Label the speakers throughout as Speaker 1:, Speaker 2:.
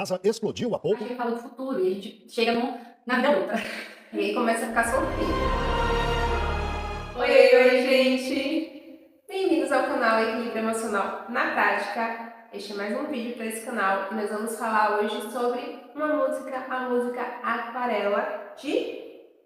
Speaker 1: NASA explodiu há pouco.
Speaker 2: Ele fala do futuro e a gente chega na vida adulta.
Speaker 3: E aí começa a ficar sofrido.
Speaker 2: Oi, gente!
Speaker 3: Bem-vindos ao canal Equilíbrio Emocional na Prática. Este é mais um vídeo para esse canal e nós vamos falar hoje sobre uma música, a música Aquarela de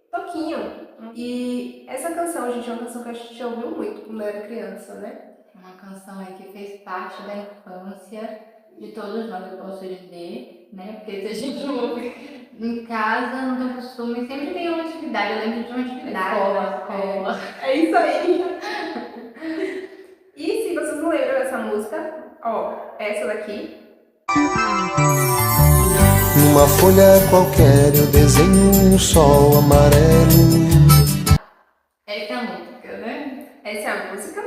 Speaker 3: Toquinho. E essa canção, gente, é uma canção que a gente ouviu muito quando era criança, né?
Speaker 2: Uma canção aí que fez parte da infância de todos nós, eu posso dizer, né? Porque se a gente ouve em casa, não tem costume, sempre tem uma atividade. Eu lembro de uma atividade na escola.
Speaker 3: É isso aí! E se vocês não lembram dessa música, ó, essa daqui.
Speaker 4: Numa folha qualquer eu desenho um sol amarelo.
Speaker 2: Essa é a música, né?
Speaker 3: Essa é a música.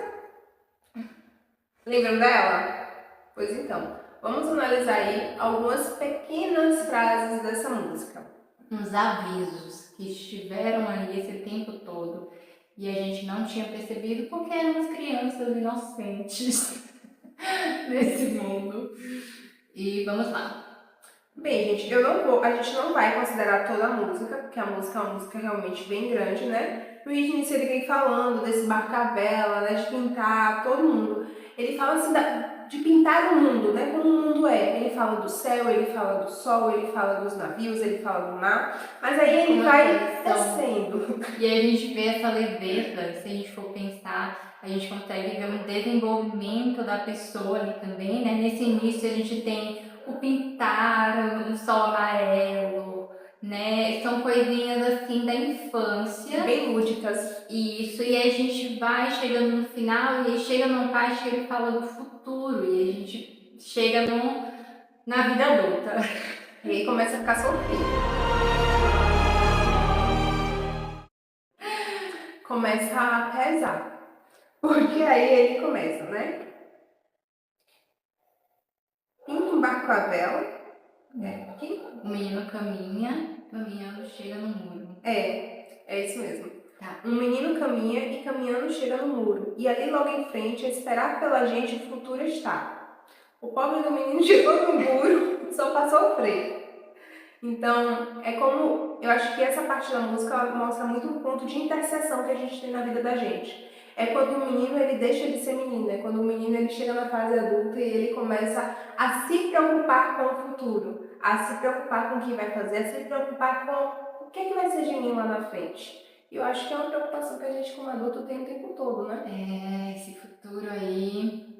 Speaker 3: Lembram dela? Pois então, vamos analisar aí algumas pequenas frases dessa música.
Speaker 2: Uns avisos que estiveram ali esse tempo todo e a gente não tinha percebido porque éramos crianças inocentes nesse mundo. E vamos lá.
Speaker 3: Bem, gente, a gente não vai considerar toda a música, porque a música é uma música realmente bem grande, né? No início ele vem falando desse barco à vela, né? De pintar todo mundo. Ele fala assim de pintar o mundo, né? Como o mundo é. Ele fala do céu, ele fala do sol, ele fala dos navios, ele fala do mar. Mas aí ele vai descendo.
Speaker 2: E aí a gente vê essa leveza, se a gente for pensar, a gente consegue ver um desenvolvimento da pessoa ali também, né? Nesse início a gente tem o pintar, o sol amarelo, né? São coisinhas assim da infância.
Speaker 3: Bem lúdicas.
Speaker 2: Isso, e aí a gente vai chegando no final, e aí chega numa parte que ele fala do futuro, e a gente chega na vida adulta.
Speaker 3: E aí começa a ficar sofrido. Começa a pesar. Porque aí ele começa, né? Pinta um barco à vela. Aqui.
Speaker 2: O menino caminha, caminhando, chega no muro.
Speaker 3: É isso mesmo.
Speaker 2: Tá.
Speaker 3: Um menino caminha e caminhando chega no muro. E ali logo em frente, a esperar pela gente, o futuro está. O pobre do menino chegou no muro só para sofrer. Então, é como... Eu acho que essa parte da música ela mostra muito o ponto de interseção que a gente tem na vida da gente. É quando o menino ele deixa de ser menino, é quando o menino ele chega na fase adulta e ele começa a se preocupar com o futuro, a se preocupar com o que vai fazer, a se preocupar com o que vai ser de mim lá na frente. E eu acho que é uma preocupação que a gente como adulto tem o tempo todo, né?
Speaker 2: Esse futuro aí...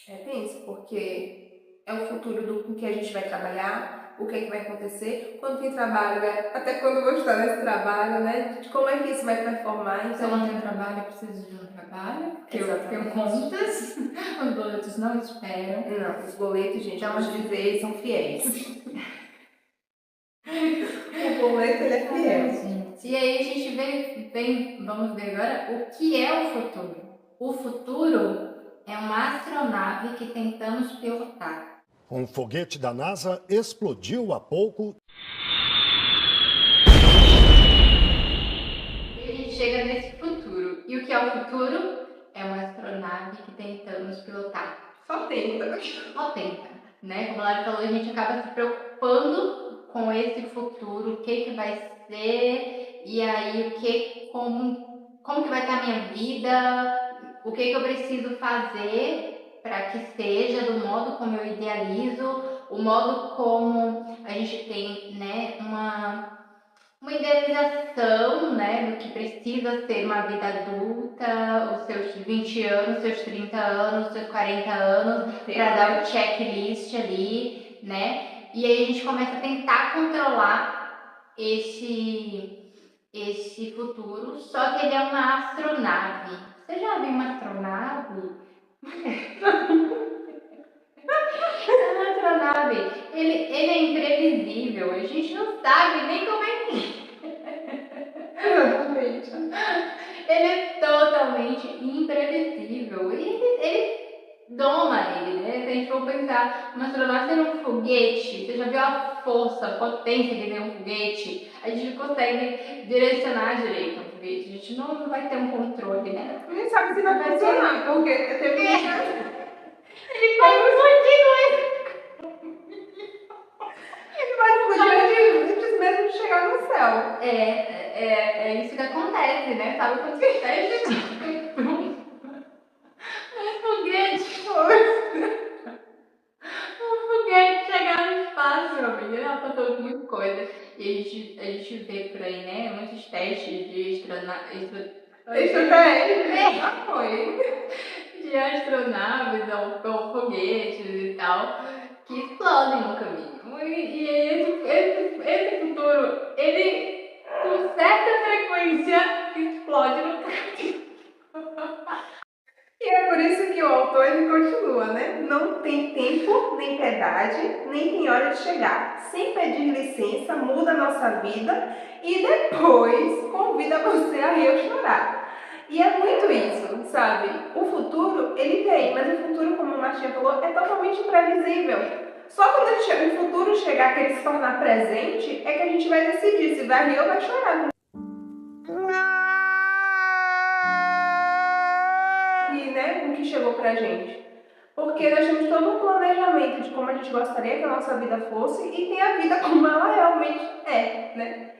Speaker 3: É tenso, porque é o futuro com que a gente vai trabalhar, o que é que vai acontecer, quando tem trabalho, até quando eu vou estar nesse trabalho, né? De como é que isso vai performar.
Speaker 2: Se eu
Speaker 3: Então,
Speaker 2: não tenho trabalho, eu preciso de um trabalho, porque eu tenho
Speaker 3: exatamente.
Speaker 2: contas, os boletos não esperam.
Speaker 3: Não, os boletos, gente,
Speaker 2: Então,
Speaker 3: vamos dizer, eles são fiéis. O boleto, ele é fiel.
Speaker 2: Gente. E aí a gente vamos ver agora o que é o futuro. O futuro é uma astronave que tentamos pilotar.
Speaker 1: Um foguete da NASA explodiu há pouco.
Speaker 2: E a gente chega nesse futuro. E o que é o futuro? É uma astronave que tentamos pilotar.
Speaker 3: Só tenta.
Speaker 2: Só tenta, né? Como a Lari falou, a gente acaba se preocupando com esse futuro, o que vai ser, e aí como que vai estar a minha vida, o que eu preciso fazer para que seja do modo como eu idealizo, o modo como a gente tem, né, uma idealização, né, do que precisa ser uma vida adulta, os seus 20 anos, seus 30 anos, seus 40 anos, para dar o checklist ali, né? E aí a gente começa a tentar controlar esse futuro, só que ele é uma astronave. Você já viu uma astronave? É uma astronave. Ele é imprevisível, a gente não sabe nem como é que
Speaker 3: Exatamente.
Speaker 2: ele é totalmente imprevisível e ele doma ele, né? Se a gente for pensar, uma astronave sendo um foguete, você já viu a força, a potência que tem um foguete? A gente não consegue direcionar direito um foguete, a gente não vai ter um controle, né?
Speaker 3: Nem sabe se vai funcionar, porque teve
Speaker 2: Ele vai explodir,
Speaker 3: de chegar no céu.
Speaker 2: É isso que acontece, né? Sabe quando você testa um foguete? Um foguete chegar no espaço, meu amigo. Ela passou muita coisa. E a gente vê por aí, né? Muitos testes de
Speaker 3: Extraterrestre, já foi.
Speaker 2: de astronaves ou foguetes e tal, que explodem no caminho. E esse futuro, ele com certa frequência explode no caminho.
Speaker 3: E é por isso que o autor ele continua, né? Não tem tempo, nem piedade, nem tem hora de chegar. Sem pedir licença, muda a nossa vida e depois convida você a rir ou chorar. E é muito isso, sabe? O futuro, ele vem, mas o futuro, como o Martinha falou, é totalmente imprevisível. Só quando o futuro chegar, que ele se tornar presente, é que a gente vai decidir se vai rir ou vai chorar. E, né, o que chegou pra gente. Porque nós temos todo um planejamento de como a gente gostaria que a nossa vida fosse e tem a vida como ela realmente é, né?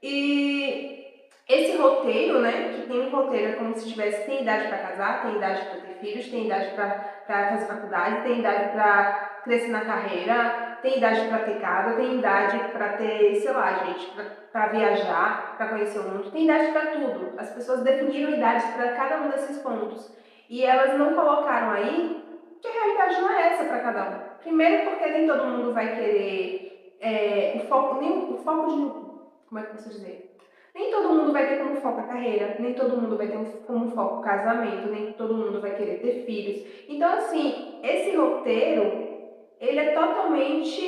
Speaker 3: E esse roteiro, né, que tem um roteiro é como se tivesse, tem idade para casar, tem idade para ter filhos, tem idade para fazer faculdade, tem idade para crescer na carreira, tem idade para ter casa, tem idade para ter, sei lá, gente, para viajar, para conhecer o mundo, tem idade para tudo. As pessoas definiram idades para cada um desses pontos. E elas não colocaram aí que a realidade não é essa para cada um. Primeiro porque nem todo mundo vai querer o foco de... Como é que eu posso dizer? Nem todo mundo vai ter como foco a carreira, nem todo mundo vai ter como foco o casamento, nem todo mundo vai querer ter filhos. Então, assim, esse roteiro, ele é totalmente...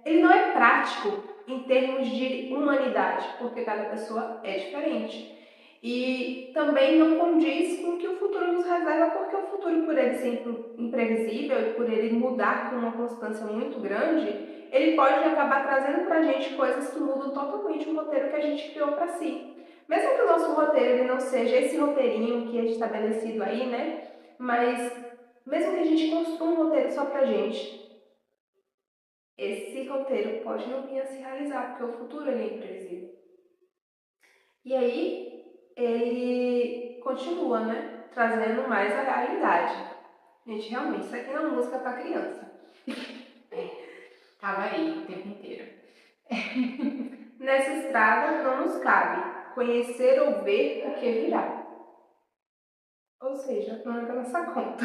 Speaker 3: ele não é prático em termos de humanidade, porque cada pessoa é diferente. E também não condiz com o que o futuro nos reserva, porque o futuro, por ele ser imprevisível e por ele mudar com uma constância muito grande, ele pode acabar trazendo pra gente coisas que mudam totalmente o roteiro que a gente criou para si. Mesmo que o nosso roteiro ele não seja esse roteirinho que é estabelecido aí, né? Mas mesmo que a gente construa um roteiro só pra gente, esse roteiro pode não vir a se realizar, porque o futuro ele é imprevisível. E aí, ele continua, né? Trazendo mais a realidade. Gente, realmente, isso aqui é uma música para criança.
Speaker 2: Tava aí o tempo inteiro.
Speaker 3: Nessa estrada não nos cabe conhecer ou ver o que virá. Ou seja, não é da nossa conta.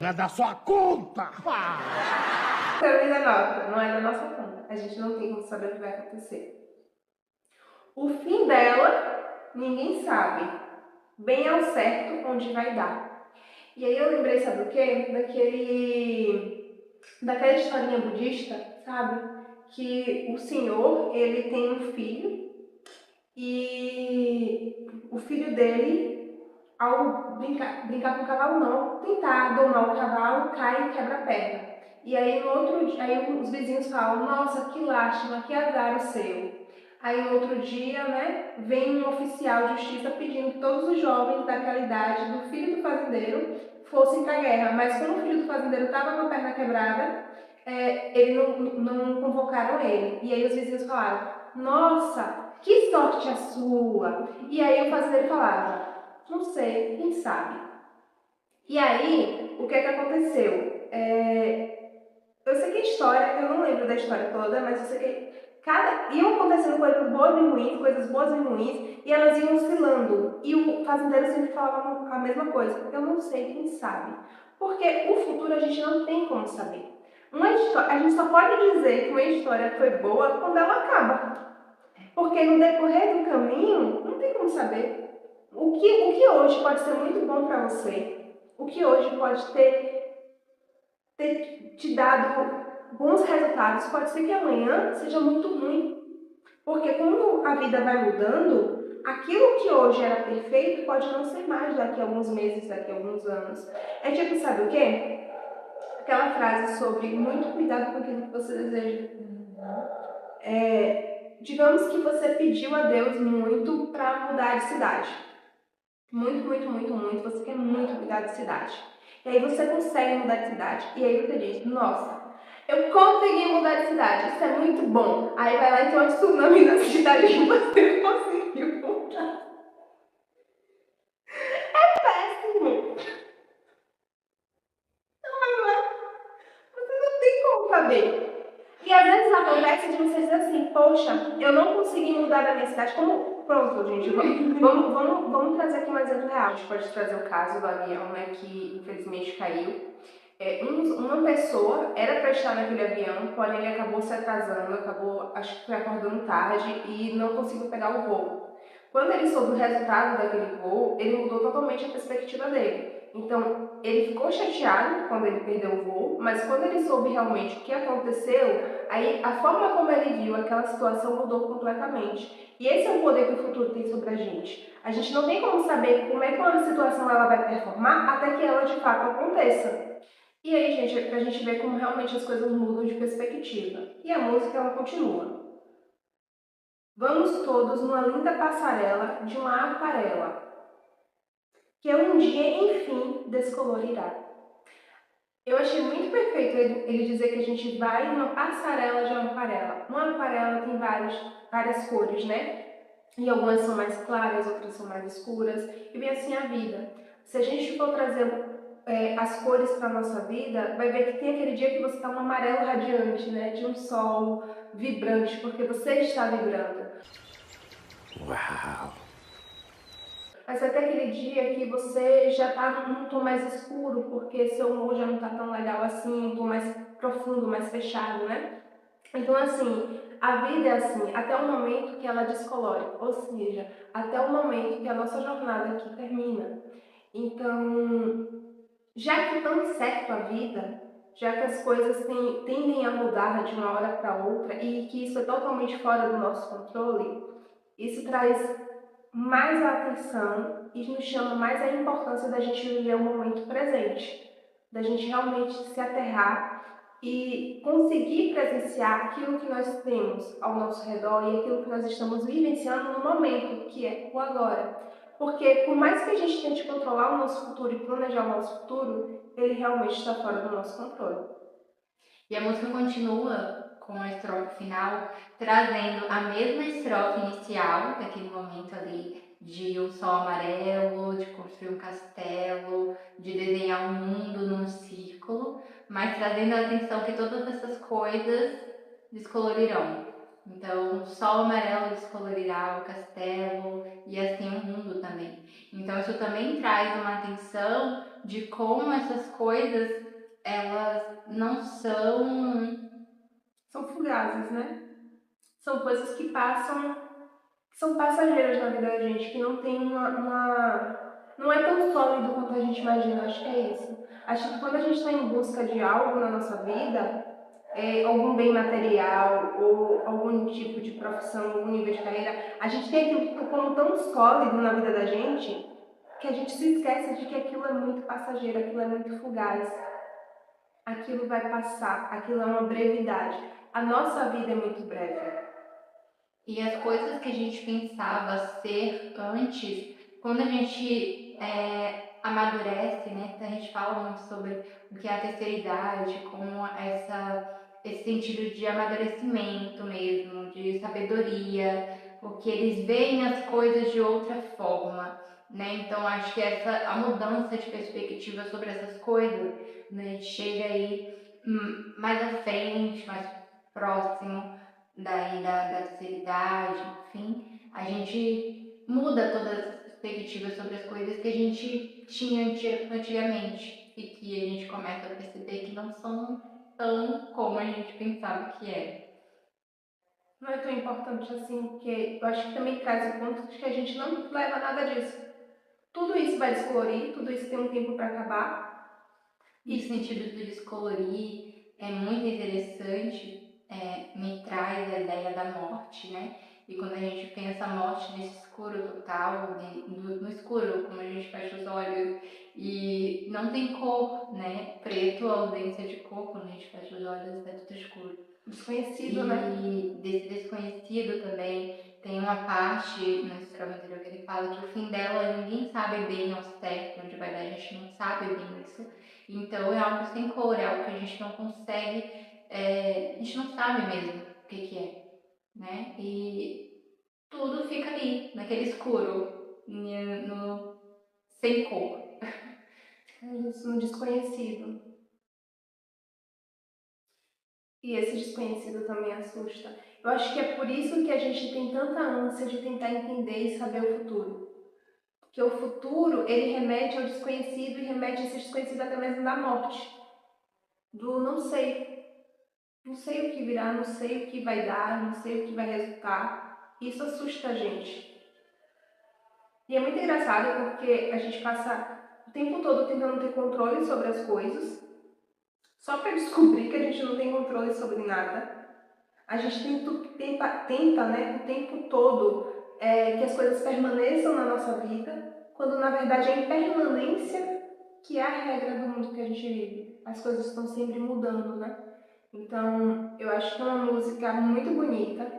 Speaker 1: Não é da sua conta!
Speaker 3: Também da nossa, não é da nossa conta. A gente não tem como saber o que vai acontecer. O fim dela, ninguém sabe. Bem ao certo onde vai dar. E aí eu lembrei, sabe o quê? Daquela historinha budista, sabe? Que o senhor, ele tem um filho e o filho dele, ao brincar com o cavalo não, tentar domar o cavalo, cai e quebra a perna. E aí no outro dia, aí os vizinhos falam, nossa, que lástima, que azar o seu. Aí no outro dia, né, vem um oficial de justiça pedindo que todos os jovens daquela idade do filho do fazendeiro fossem para a guerra. Mas como o filho do fazendeiro estava com a perna quebrada, ele não convocaram ele. E aí os vizinhos falaram, nossa, que sorte a sua. E aí o fazendeiro falava, não sei, quem sabe. E aí, o que é que aconteceu? Eu sei que a história, eu não lembro da história toda, mas eu sei que iam acontecendo coisas boas e ruins, e elas iam oscilando. E o fazendeiro sempre falava a mesma coisa, eu não sei, quem sabe. Porque o futuro a gente não tem como saber. A gente só pode dizer que uma história foi boa quando ela acaba. Porque no decorrer do caminho, não tem como saber. O que hoje pode ser muito bom para você, o que hoje pode ter te dado bons resultados, pode ser que amanhã seja muito ruim. Porque quando a vida vai mudando, aquilo que hoje era perfeito pode não ser mais daqui a alguns meses, daqui a alguns anos. É tipo, sabe o quê? Aquela frase sobre muito cuidado com aquilo que você deseja. Digamos que você pediu a Deus muito para mudar de cidade. muito, muito, muito, muito, você quer muito mudar de cidade. E aí você consegue mudar de cidade. E aí você diz, nossa, eu consegui mudar de cidade, isso é muito bom. Aí vai lá e tem um tsunami na cidade que você conseguiu mudar. É péssimo. Você não tem como saber. E às vezes acontece de você dizer assim, poxa, eu não consegui mudar da minha cidade. Como, pronto, gente, vamos trazer aqui um exemplo real. A gente pode trazer o caso do avião, né, que infelizmente caiu. Uma pessoa era para estar naquele avião, porém ele acabou se atrasando, acabou, acho que foi acordando tarde e não conseguiu pegar o voo. Quando ele soube o resultado daquele voo, ele mudou totalmente a perspectiva dele. Então, ele ficou chateado quando ele perdeu o voo, mas quando ele soube realmente o que aconteceu, aí a forma como ele viu aquela situação mudou completamente. E esse é o poder que o futuro tem sobre a gente. A gente não tem como saber como é que uma situação ela vai performar até que ela de fato aconteça. E aí, gente, pra gente ver como realmente as coisas mudam de perspectiva. E a música, ela continua. Vamos todos numa linda passarela de uma aquarela, que um dia, enfim, descolorirá. Eu achei muito perfeito ele dizer que a gente vai numa passarela de uma aquarela. Uma aquarela tem várias cores, né? E algumas são mais claras, outras são mais escuras. E bem assim a vida. Se a gente for trazer as cores para a nossa vida, vai ver que tem aquele dia que você está um amarelo radiante, né? De um sol vibrante, porque você está vibrando.
Speaker 1: Uau!
Speaker 3: Mas até aquele dia que você já está num tom mais escuro, porque seu humor já não está tão legal assim, um tom mais profundo, mais fechado, né? Então, assim, a vida é assim, até o momento que ela descolore, ou seja, até o momento que a nossa jornada aqui termina. Então, já que tão certo a vida, já que as coisas tendem a mudar de uma hora para outra e que isso é totalmente fora do nosso controle, isso traz mais a atenção e nos chama mais a importância da gente viver o momento presente, da gente realmente se aterrar e conseguir presenciar aquilo que nós temos ao nosso redor e aquilo que nós estamos vivenciando no momento, que é o agora. Porque por mais que a gente tente controlar o nosso futuro e planejar o nosso futuro, ele realmente está fora do nosso controle.
Speaker 2: E a música continua com a estrofe final, trazendo a mesma estrofe inicial, daquele momento ali de um sol amarelo, de construir um castelo, de desenhar um mundo num círculo, mas trazendo a atenção que todas essas coisas descolorirão. Então, o sol amarelo descolorirá o castelo e assim o mundo também. Então, isso também traz uma atenção de como essas coisas elas não
Speaker 3: São fugazes, né? São coisas que passam, que são passageiras na vida da gente, que não tem não é tão sólido quanto a gente imagina, acho que é isso. Acho que quando a gente está em busca de algo na nossa vida, algum bem material ou algum tipo de profissão, algum nível de carreira, a gente tem aquilo como tão sólido na vida da gente que a gente se esquece de que aquilo é muito passageiro, aquilo é muito fugaz. Aquilo vai passar, aquilo é uma brevidade. A nossa vida é muito breve.
Speaker 2: E as coisas que a gente pensava ser antes, quando a gente amadurece, né? A gente fala muito sobre o que é a terceira idade, como esse sentido de amadurecimento mesmo, de sabedoria, porque eles veem as coisas de outra forma, né? Então acho que a mudança de perspectiva sobre essas coisas, né? Chega aí mais à frente, mais próximo da terceira idade, enfim, a gente muda todas as perspectivas sobre as coisas que a gente tinha antigamente e que a gente começa a perceber que não são tão como a gente pensava que era.
Speaker 3: Não é tão importante assim, porque eu acho que também traz o ponto de que a gente não leva nada disso. Tudo isso vai descolorir, tudo isso tem um tempo para acabar.
Speaker 2: E o sentido do descolorir é muito interessante, me traz a ideia da morte, né? E quando a gente pensa a morte nesse escuro total, no escuro, como a gente fecha os olhos e não tem cor, né? Preto, a ausência de cor, quando a gente fecha os olhos é tudo escuro.
Speaker 3: Desconhecido, né?
Speaker 2: E desse desconhecido também, tem uma parte no estrofe anterior que ele fala que o fim dela ninguém sabe bem ao certo onde vai dar, a gente não sabe bem isso. Então é algo sem cor, é algo que a gente não consegue, a gente não sabe mesmo o que é, né? E tudo fica ali, naquele escuro, sem cor.
Speaker 3: Isso no desconhecido. E esse desconhecido também assusta. Eu acho que é por isso que a gente tem tanta ânsia de tentar entender e saber o futuro. Porque o futuro, ele remete ao desconhecido e remete a esse desconhecido até mesmo da morte. Do não sei. Não sei o que virá, não sei o que vai dar, não sei o que vai resultar. Isso assusta a gente. E é muito engraçado porque a gente passa o tempo todo tentando ter controle sobre as coisas, só para descobrir que a gente não tem controle sobre nada. A gente tenta, né, o tempo todo que as coisas permaneçam na nossa vida, quando na verdade é a impermanência que é a regra do mundo que a gente vive. As coisas estão sempre mudando, né? Então, eu acho que é uma música muito bonita.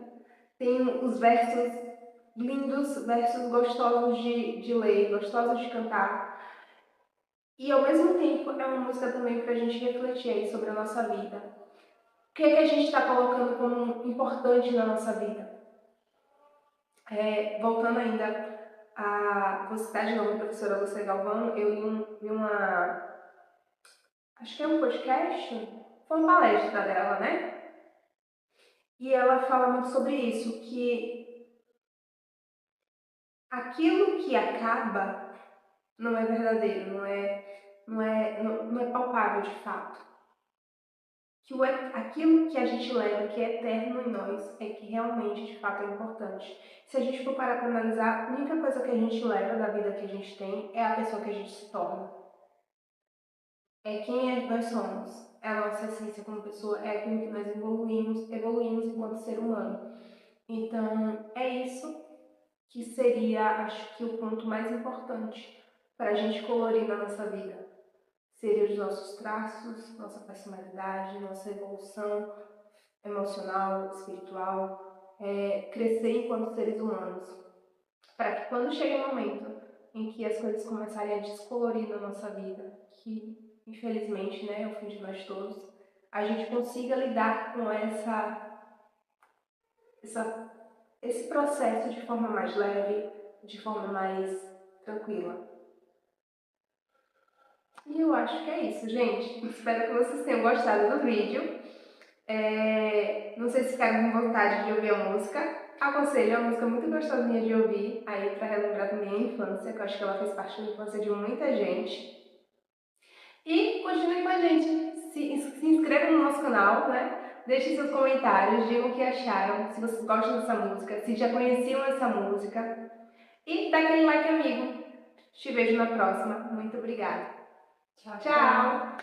Speaker 3: Tem os versos lindos, versos gostosos de ler, gostosos de cantar. E ao mesmo tempo é uma música também para a gente refletir aí sobre a nossa vida. O que é que a gente está colocando como importante na nossa vida? Voltando ainda vou citar de novo a professora Lúcia Galvão, eu vi acho que é um podcast, foi uma palestra dela, né? E ela fala muito sobre isso, que aquilo que acaba não é verdadeiro, não é palpável de fato. Aquilo que a gente leva, que é eterno em nós, é que realmente, de fato, é importante. Se a gente for parar para analisar, a única coisa que a gente leva da vida que a gente tem é a pessoa que a gente se torna. É quem nós somos, é a nossa essência como pessoa, é aquilo que nós evoluímos enquanto ser humano. Então, é isso que seria, acho que, o ponto mais importante para a gente colorir na nossa vida. Seriam os nossos traços, nossa personalidade, nossa evolução emocional, espiritual, crescer enquanto seres humanos. Para que quando chegue o momento em que as coisas começarem a descolorir na nossa vida, que infelizmente, né, é o fim de nós todos, a gente consiga lidar com esse processo de forma mais leve, de forma mais tranquila. E eu acho que é isso, gente. Espero que vocês tenham gostado do vídeo. Não sei se ficaram com vontade de ouvir a música. Aconselho, é uma música muito gostosinha de ouvir, aí para relembrar também a infância, que eu acho que ela fez parte da infância de muita gente. E continue com a gente. Se inscrevam no nosso canal, né? Deixem seus comentários, digam o que acharam, se vocês gostam dessa música, se já conheciam essa música. E dá aquele like, amigo. Te vejo na próxima. Muito obrigada.
Speaker 2: Tchau,
Speaker 3: Tchau!